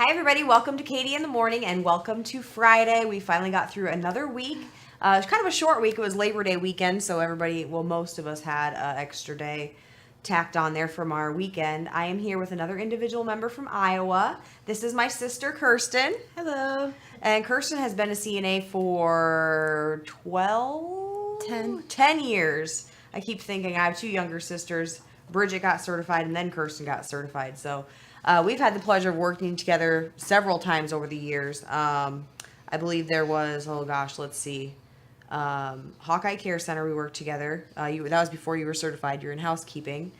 Hi, everybody. Welcome to Katie in the Morning and welcome to Friday. We finally got through another week. It's kind of a short week. It was Labor Day weekend, so most of us had an extra day tacked on there from our weekend. I am here with another individual member from Iowa. This is my sister, Kirsten. Hello. And Kirsten has been a CNA for 10 years. I keep thinking I have two younger sisters. Bridget got certified and then Kirsten got certified. So we've had the pleasure of working together several times over the years. I believe there was, let's see. Hawkeye Care Center, we worked together. That was before you were certified. You're in housekeeping.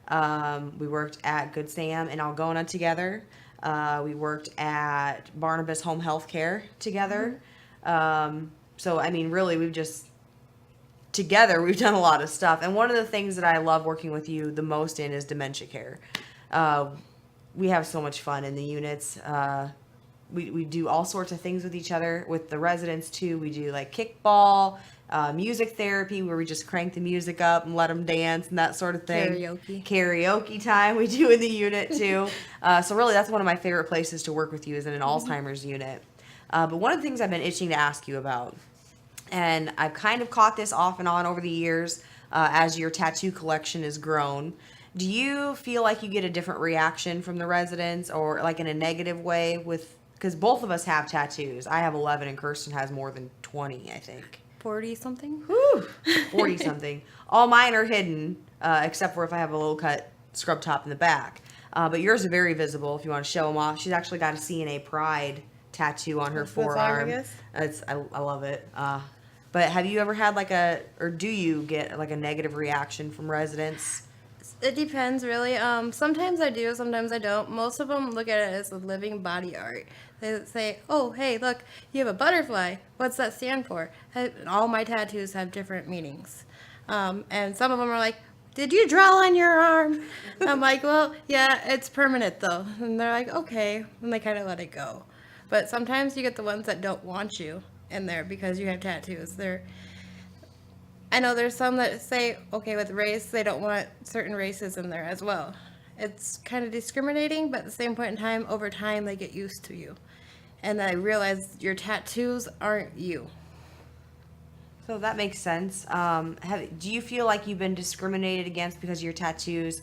We worked at Good Sam in Algona together. We worked at Barnabas Home Health Care together. Really, we've done a lot of stuff. And one of the things that I love working with you the most in is dementia care. We have so much fun in the units. We do all sorts of things with each other, with the residents too. We do like kickball, music therapy where we just crank the music up and let them dance and that sort of thing. Karaoke time we do in the unit too. So really that's one of my favorite places to work with you is in an Alzheimer's unit. But one of the things I've been itching to ask you about, and I've kind of caught this off and on over the years as your tattoo collection has grown. Do you feel like you get a different reaction from the residents or like in a negative way because both of us have tattoos. I have 11 and Kirsten has more than 20, I think. 40 something? Whew, 40 something. All mine are hidden, except for if I have a low cut scrub top in the back. But yours are very visible if you want to show them off. She's actually got a CNA Pride tattoo on her forearm. I love it. But have you ever had or do you get like a negative reaction from residents? It depends, really. Sometimes I do, sometimes I don't. Most of them look at it as a living body art. They say, oh, hey, look, you have a butterfly. What's that stand for? All my tattoos have different meanings. And some of them are like, did you draw on your arm? I'm like, well, yeah, it's permanent, though. And they're like, okay. And they kind of let it go. But sometimes you get the ones that don't want you in there because you have tattoos. I know there's some that say, okay, with race, they don't want certain races in there as well. It's kind of discriminating, but at the same point in time, over time, they get used to you. And I realize your tattoos aren't you. So that makes sense. Do you feel like you've been discriminated against because of your tattoos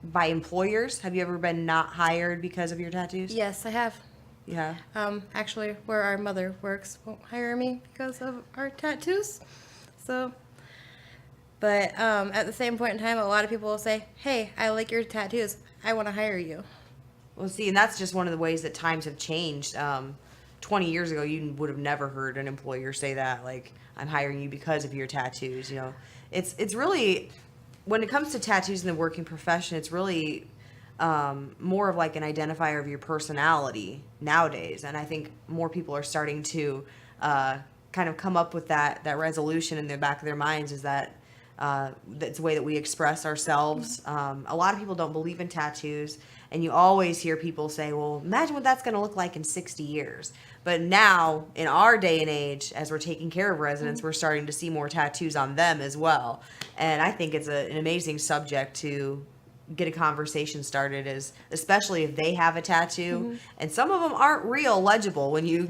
by employers? Have you ever been not hired because of your tattoos? Yes, I have. Yeah. Actually, where our mother works won't hire me because of our tattoos. So, but at the same point in time, a lot of people will say, hey, I like your tattoos. I want to hire you. Well, see, and that's just one of the ways that times have changed. 20 years ago, you would have never heard an employer say that, like, I'm hiring you because of your tattoos, you know. It's really, when it comes to tattoos in the working profession, it's really more of like an identifier of your personality nowadays. And I think more people are starting to kind of come up with that resolution in the back of their minds is that that's the way that we express ourselves. A lot of people don't believe in tattoos, and you always hear people say, well, imagine what that's going to look like in 60 years. But now, in our day and age, as we're taking care of residents, we're starting to see more tattoos on them as well. And I think it's an amazing subject to get a conversation started, is especially if they have a tattoo and some of them aren't real legible when you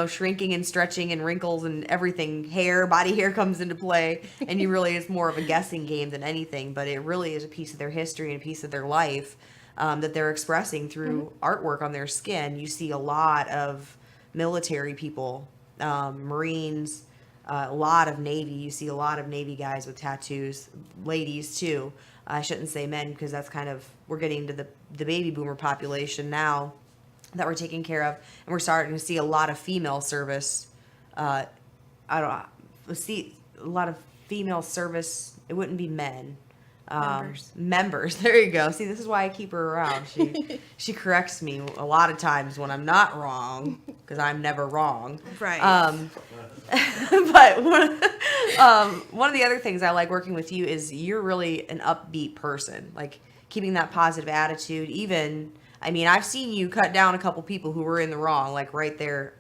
shrinking and stretching and wrinkles and everything, body hair comes into play, and it's more of a guessing game than anything, but it really is a piece of their history and a piece of their life that they're expressing through artwork on their skin. You see a lot of military people, Marines, a lot of Navy. You see a lot of Navy guys with tattoos, ladies too. I shouldn't say men because that's we're getting to the baby boomer population now that we're taking care of, and we're starting to see a lot of female service. See a lot of female service. It wouldn't be men. Members. There you go. See, this is why I keep her around. She corrects me a lot of times when I'm not wrong because I'm never wrong. Right. But one of the other things I like working with you is you're really an upbeat person, like keeping that positive attitude. Even, I've seen you cut down a couple people who were in the wrong, like right there,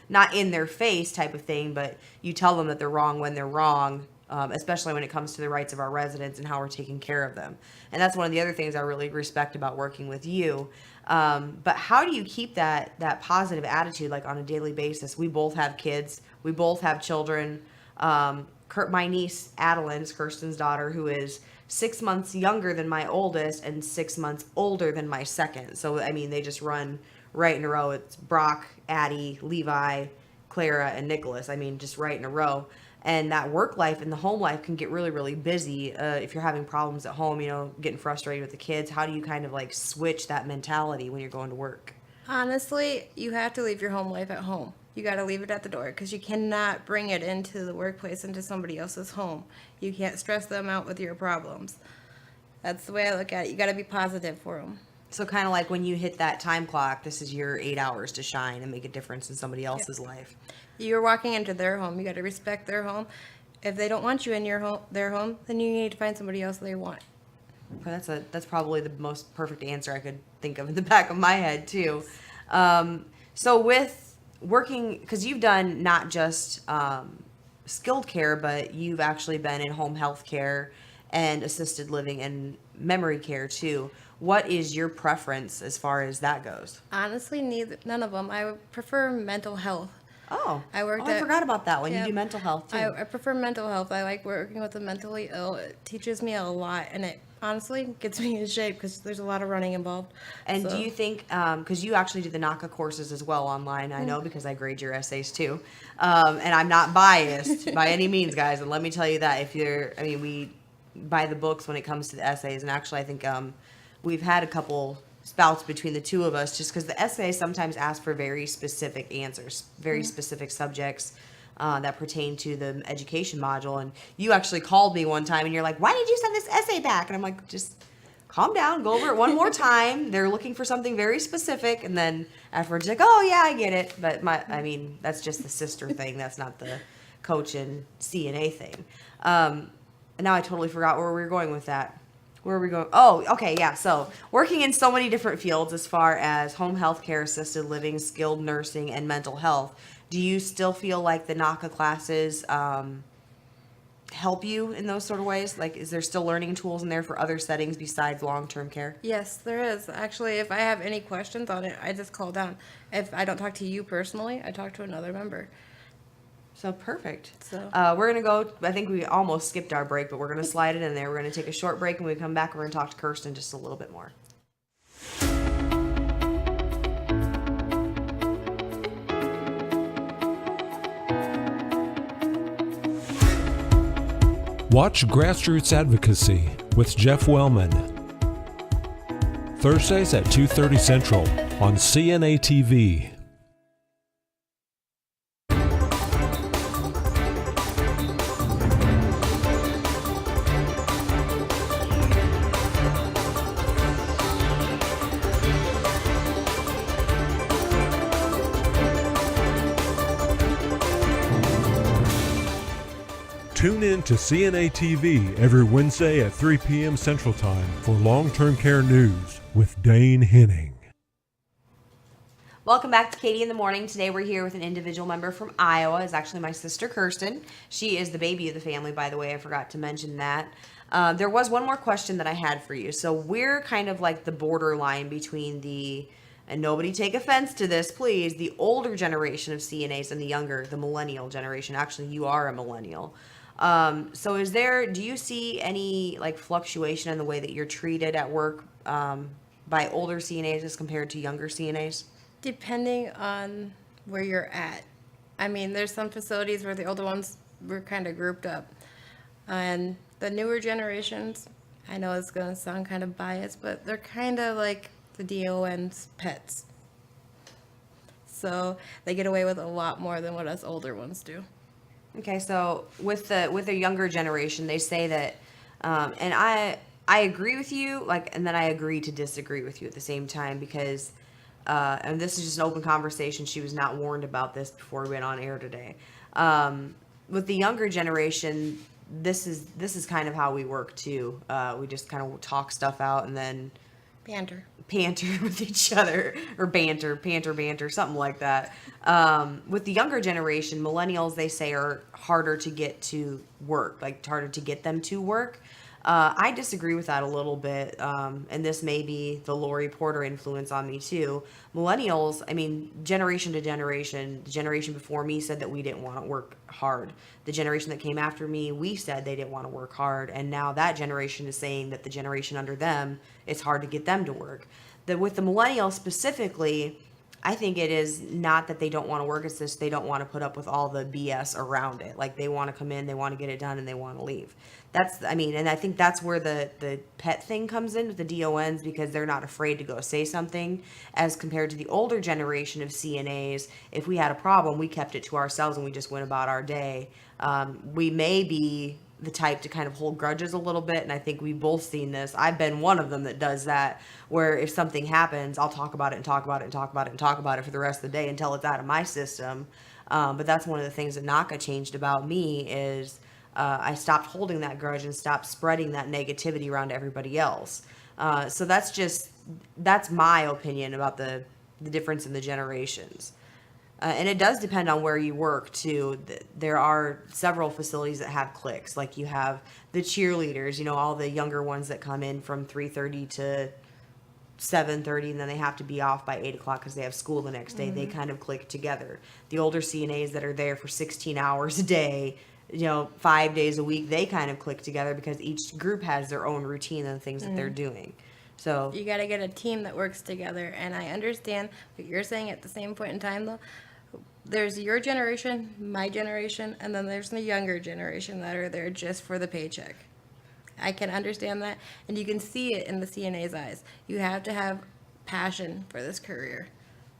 not in their face type of thing, but you tell them that they're wrong when they're wrong. especially when it comes to the rights of our residents and how we're taking care of them. And that's one of the other things I really respect about working with you. But how do you keep that positive attitude, like, on a daily basis? We both have kids. We both have children. My niece Adeline is Kirsten's daughter, who is 6 months younger than my oldest and 6 months older than my second. So, I mean, they just run right in a row. It's Brock, Addie, Levi, Clara, and Nicholas. I mean, just right in a row. And that work life and the home life can get really, really busy. If you're having problems at home, getting frustrated with the kids, how do you kind of like switch that mentality when you're going to work? Honestly, you have to leave your home life at home. You got to leave it at the door because you cannot bring it into the workplace, into somebody else's home. You can't stress them out with your problems. That's the way I look at it. You got to be positive for them. So kind of like when you hit that time clock, this is your 8 hours to shine and make a difference in somebody else's life. You're walking into their home. You got to respect their home. If they don't want you in their home, then you need to find somebody else they want. That's probably the most perfect answer I could think of in the back of my head too. So with working, because you've done not just skilled care, but you've actually been in home health care and assisted living and memory care too. What is your preference as far as that goes? Honestly, none of them. I would prefer mental health. Oh, I I forgot about that one. Yeah. You do mental health too. I prefer mental health. I like working with the mentally ill. It teaches me a lot, and it honestly gets me in shape because there's a lot of running involved. And So- do you think, because you actually do the NACA courses as well online, I know because I grade your essays too, and I'm not biased by any means, guys, and let me tell you that we buy the books when it comes to the essays, and actually I think we've had a couple spouts between the two of us just because the essays sometimes ask for very specific answers, very specific subjects that pertain to the education module. And you actually called me one time and you're like, why did you send this essay back? And I'm like, just calm down, go over it one more time. They're looking for something very specific. And then afterwards, you're like, oh yeah, I get it. But that's just the sister thing. That's not the coach and CNA thing. And now I totally forgot where we were going with that. Where are we going? Oh, okay, yeah. So working in so many different fields as far as home health care, assisted living, skilled nursing, and mental health. Do you still feel like the NACA classes help you in those sort of ways? Like, is there still learning tools in there for other settings besides long-term care? Yes, there is. Actually, if I have any questions on it, I just call down. If I don't talk to you personally, I talk to another member. So perfect. So- We're going to go, I think we almost skipped our break, but we're going to slide it in there. We're going to take a short break, and when we come back, we're going to talk to Kirsten just a little bit more. Watch Grassroots Advocacy with Jeff Wellman. Thursdays at 2:30 Central on CNA TV. Tune in to CNA TV every Wednesday at 3 p.m. Central Time for long-term care news with Dane Henning. Welcome back to Katie in the Morning. Today we're here with an individual member from Iowa. It's actually my sister Kirsten. She is the baby of the family, by the way. I forgot to mention that. There was one more question that I had for you. So we're kind of like the borderline between and nobody take offense to this, please, the older generation of CNAs and the millennial generation. Actually, you are a millennial. So do you see any like fluctuation in the way that you're treated at work by older CNAs as compared to younger CNAs? Depending on where you're at. I mean, there's some facilities where the older ones were kind of grouped up. And the newer generations, I know it's going to sound kind of biased, but they're kind of like the DON's pets. So they get away with a lot more than what us older ones do. Okay, so with the younger generation, they say that, and I agree with you, and then I agree to disagree with you at the same time because, and this is just an open conversation. She was not warned about this before we went on air today. With the younger generation, this is kind of how we work too. We just kind of talk stuff out and then Banter. with each other, or banter, something like that. With the younger generation, millennials, they say, are harder to get to work, like harder to get them to work. I disagree with that a little bit, and this may be the Lori Porter influence on me too. Millennials, I mean, generation to generation, the generation before me said that we didn't want to work hard. The generation that came after me, we said they didn't want to work hard, and now that generation is saying that the generation under them, it's hard to get them to work. With the millennials specifically, I think it is not that they don't want to work, it's just they don't want to put up with all the BS around it. Like, they want to come in, they want to get it done, and they want to leave. And I think that's where the pet thing comes in with the DONs, because they're not afraid to go say something, as compared to the older generation of CNAs. If we had a problem, we kept it to ourselves and we just went about our day. We may be the type to kind of hold grudges a little bit, and I think we've both seen this. I've been one of them that does that, where if something happens, I'll talk about it and talk about it and talk about it and talk about it for the rest of the day until it's out of my system. But that's one of the things that NACA changed about me is I stopped holding that grudge and stopped spreading that negativity around to everybody else. So that's my opinion about the difference in the generations. And it does depend on where you work too. There are several facilities that have cliques. Like, you have the cheerleaders, all the younger ones that come in from 3:30 to 7:30, and then they have to be off by 8 o'clock because they have school the next day. They kind of click together. The older CNAs that are there for 16 hours a day, 5 days a week, they kind of click together because each group has their own routine and the things that they're doing. So You got to get a team that works together. And I understand what you're saying at the same point in time, though. There's your generation, my generation, and then there's the younger generation that are there just for the paycheck. I can understand that, and you can see it in the CNA's eyes. You have to have passion for this career.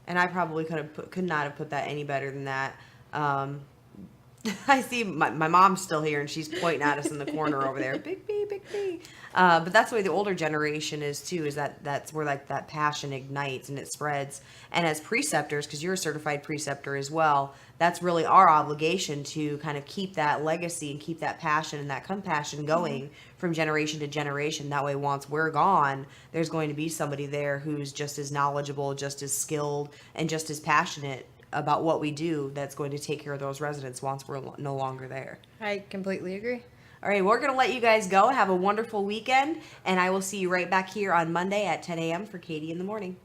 and I probably could not have put that any better than that. I see my mom's still here, and she's pointing at us in the corner over there. Big B, big B. But that's the way the older generation is too. Is that's where like that passion ignites and it spreads. And as preceptors, because you're a certified preceptor as well, that's really our obligation to kind of keep that legacy and keep that passion and that compassion going from generation to generation. That way, once we're gone, there's going to be somebody there who's just as knowledgeable, just as skilled, and just as passionate about what we do, that's going to take care of those residents once we're no longer there. I completely agree. All right, we're going to let you guys go. Have a wonderful weekend, and I will see you right back here on Monday at 10 a.m. for Katie in the Morning.